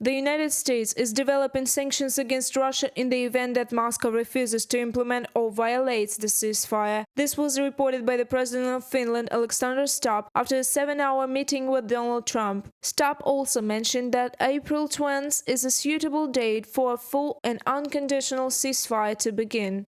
The United States is developing sanctions against Russia in the event that Moscow refuses to implement or violates the ceasefire. This was reported by the President of Finland, Alexander Stubb, after a 7-hour meeting with Donald Trump. Stubb also mentioned that April 20th is a suitable date for a full and unconditional ceasefire to begin.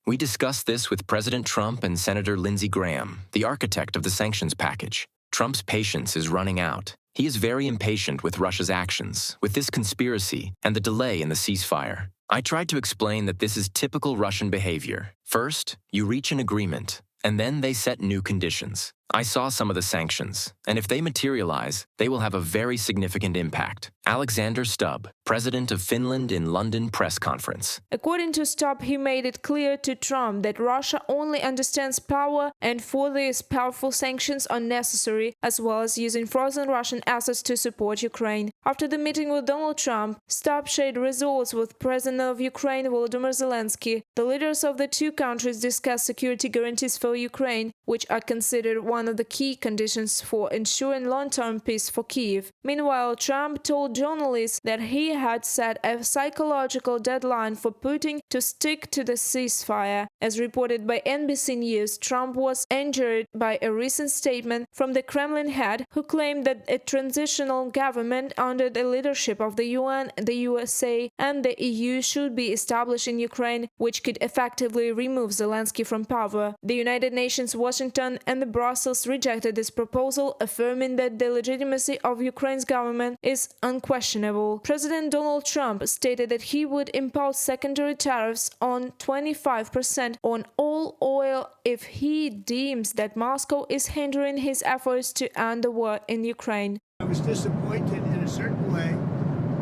We discussed this with President Trump and Senator Lindsey Graham, the architect of the sanctions package. Trump's patience is running out. He is very impatient with Russia's actions, with this conspiracy, and the delay in the ceasefire. I tried to explain that this is typical Russian behavior. First, you reach an agreement, and then they set new conditions. I saw some of the sanctions, and if they materialize, they will have a very significant impact. Alexander Stubb, President of Finland in London press conference. According to Stubb, he made it clear to Trump that Russia only understands power, and for this, powerful sanctions are necessary, as well as using frozen Russian assets to support Ukraine. After the meeting with Donald Trump, Stubb shared results with President of Ukraine Volodymyr Zelenskyy. The leaders of the two countries discussed security guarantees for Ukraine, which are considered one of the key conditions for ensuring long-term peace for Kiev. Meanwhile, Trump told journalists that he had set a psychological deadline for Putin to stick to the ceasefire. As reported by NBC News, Trump was injured by a recent statement from the Kremlin head, who claimed that a transitional government under the leadership of the UN, the USA, and the EU should be established in Ukraine, which could effectively remove Zelenskyy from power. The United Nations, Washington, and the Brussels rejected this proposal, affirming that the legitimacy of Ukraine's government is unquestionable. President Donald Trump stated that he would impose secondary tariffs on 25% on all oil if he deems that Moscow is hindering his efforts to end the war in Ukraine. I was disappointed in a certain way.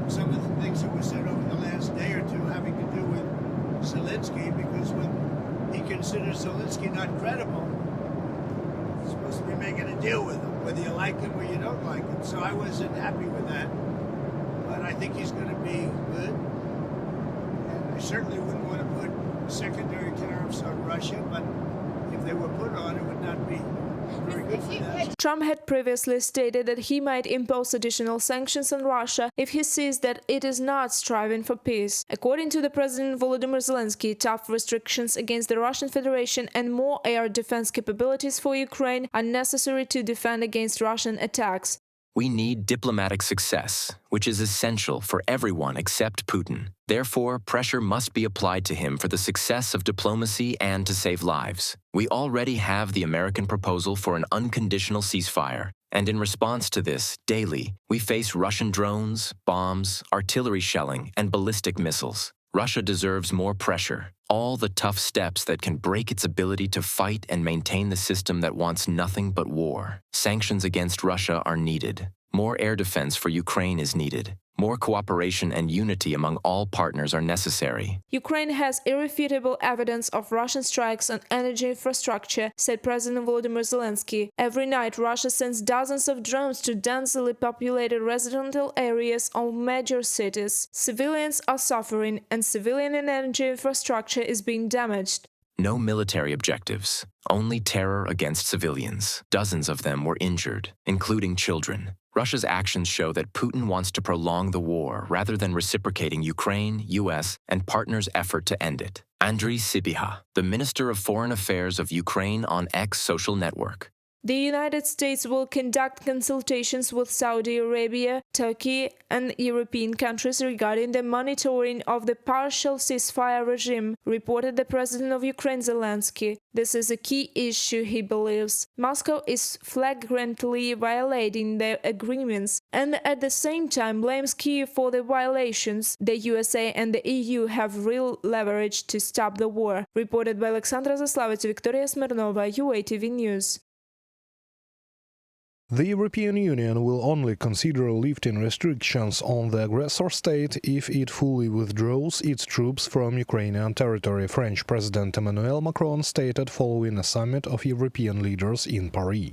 Some of the things that were said over the last day or two having to do with Zelenskyy, because when he considers Zelenskyy not credible, he's supposed to be making a deal with him, whether you like him or you don't like him. So I wasn't happy with that. But I think he's going to be good. And I certainly wouldn't want to put secondary tariffs on Russia, but if they were put on, it would not be very good for them. Trump had previously stated that he might impose additional sanctions on Russia if he sees that it is not striving for peace. According to the President Volodymyr Zelenskyy, tough restrictions against the Russian Federation and more air defense capabilities for Ukraine are necessary to defend against Russian attacks. We need diplomatic success, which is essential for everyone except Putin. Therefore, pressure must be applied to him for the success of diplomacy and to save lives. We already have the American proposal for an unconditional ceasefire, and in response to this, daily, we face Russian drones, bombs, artillery shelling, and ballistic missiles. Russia deserves more pressure, all the tough steps that can break its ability to fight and maintain the system that wants nothing but war. Sanctions against Russia are needed. More air defense for Ukraine is needed. More cooperation and unity among all partners are necessary. Ukraine has irrefutable evidence of Russian strikes on energy infrastructure, said President Volodymyr Zelenskyy. Every night, Russia sends dozens of drones to densely populated residential areas of major cities. Civilians are suffering, and civilian and energy infrastructure is being damaged. No military objectives, only terror against civilians. Dozens of them were injured, including children. Russia's actions show that Putin wants to prolong the war rather than reciprocating Ukraine, US, and partners' effort to end it. Andriy Sybiha, the Minister of Foreign Affairs of Ukraine on X social network. The United States will conduct consultations with Saudi Arabia, Turkey, and European countries regarding the monitoring of the partial ceasefire regime, reported the President of Ukraine Zelenskyy. This is a key issue, he believes. Moscow is flagrantly violating the agreements and at the same time blames Kiev for the violations. The USA and the EU have real leverage to stop the war, reported by Alexandra Zaslavets, Victoria Smirnova, UATV News. The European Union will only consider lifting restrictions on the aggressor state if it fully withdraws its troops from Ukrainian territory, French President Emmanuel Macron stated following a summit of European leaders in Paris.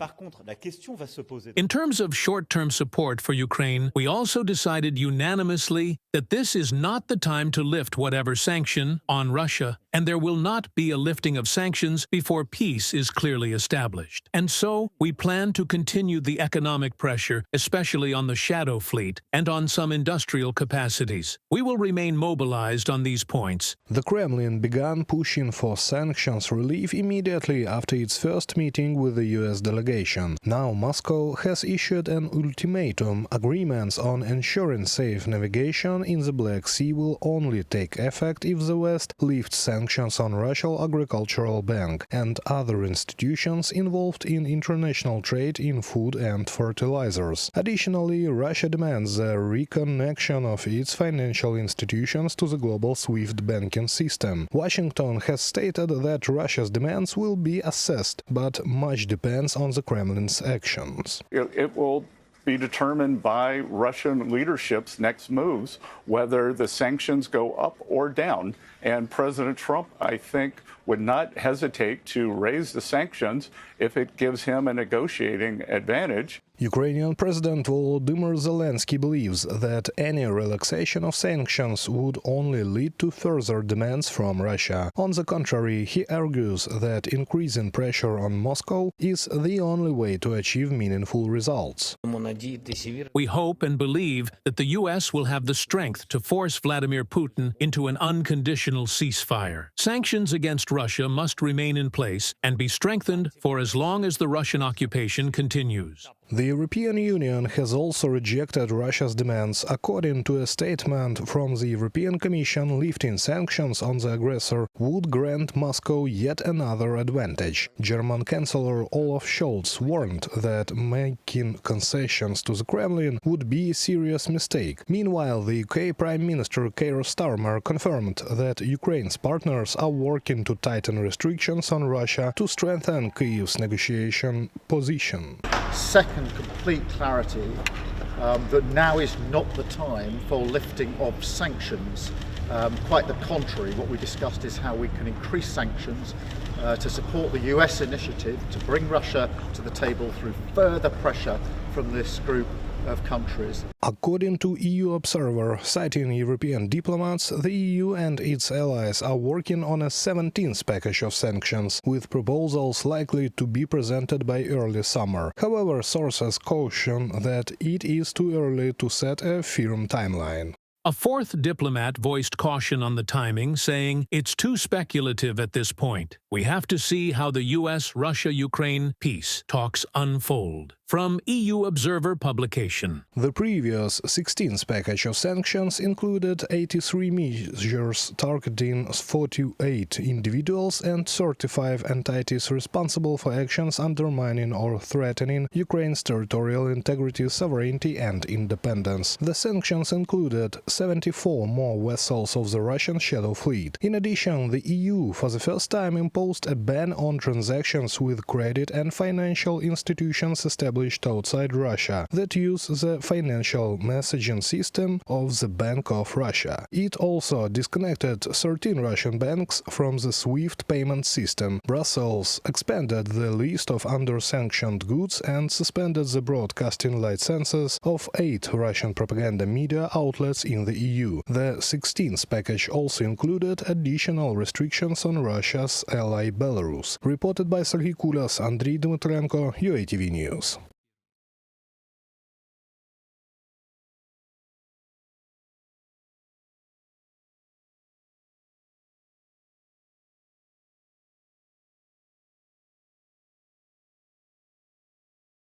In terms of short-term support for Ukraine, we also decided unanimously that this is not the time to lift whatever sanction on Russia. and there will not be a lifting of sanctions before peace is clearly established. And so, we plan to continue the economic pressure, especially on the shadow fleet and on some industrial capacities. We will remain mobilized on these points. The Kremlin began pushing for sanctions relief immediately after its first meeting with the US delegation. Now Moscow has issued an ultimatum. Agreements on ensuring safe navigation in the Black Sea will only take effect if the West lifts sanctions on Russian Agricultural Bank and other institutions involved in international trade in food and fertilizers. Additionally, Russia demands the reconnection of its financial institutions to the global SWIFT banking system. Washington has stated that Russia's demands will be assessed, but much depends on the Kremlin's actions. It will be determined by Russian leadership's next moves, whether the sanctions go up or down. And President Trump, I think, would not hesitate to raise the sanctions if it gives him a negotiating advantage. Ukrainian President Volodymyr Zelenskyy believes that any relaxation of sanctions would only lead to further demands from Russia. On the contrary, he argues that increasing pressure on Moscow is the only way to achieve meaningful results. We hope and believe that the U.S. will have the strength to force Vladimir Putin into an unconditional ceasefire. Sanctions against Russia must remain in place and be strengthened for as long as the Russian occupation continues. The European Union has also rejected Russia's demands. According to a statement from the European Commission, lifting sanctions on the aggressor would grant Moscow yet another advantage. German Chancellor Olaf Scholz warned that making concessions to the Kremlin would be a serious mistake. Meanwhile, the UK Prime Minister Keir Starmer confirmed that Ukraine's partners are working to tighten restrictions on Russia to strengthen Kiev's negotiation position. Second, complete clarity that now is not the time for lifting of sanctions. Quite the contrary, what we discussed is how we can increase sanctions to support the US initiative to bring Russia to the table through further pressure from this group of countries. According to EU Observer, citing European diplomats, the EU and its allies are working on a 17th package of sanctions, with proposals likely to be presented by early summer. However, sources caution that it is too early to set a firm timeline. A fourth diplomat voiced caution on the timing, saying it's too speculative at this point. We have to see how the U.S.-Russia-Ukraine peace talks unfold. From EU Observer publication. The previous 16th package of sanctions included 83 measures targeting 48 individuals and 35 entities responsible for actions undermining or threatening Ukraine's territorial integrity, sovereignty and independence. The sanctions included 74 more vessels of the Russian Shadow Fleet. In addition, the EU for the first time imposed a ban on transactions with credit and financial institutions established outside Russia that use the financial messaging system of the Bank of Russia. It also disconnected 13 Russian banks from the SWIFT payment system. Brussels expanded the list of under-sanctioned goods and suspended the broadcasting licenses of 8 Russian propaganda media outlets in the EU. The 16th package also included additional restrictions on Russia's ally Belarus. Reported by Serhiy Kulas, Andriy Dmitrenko, UATV News.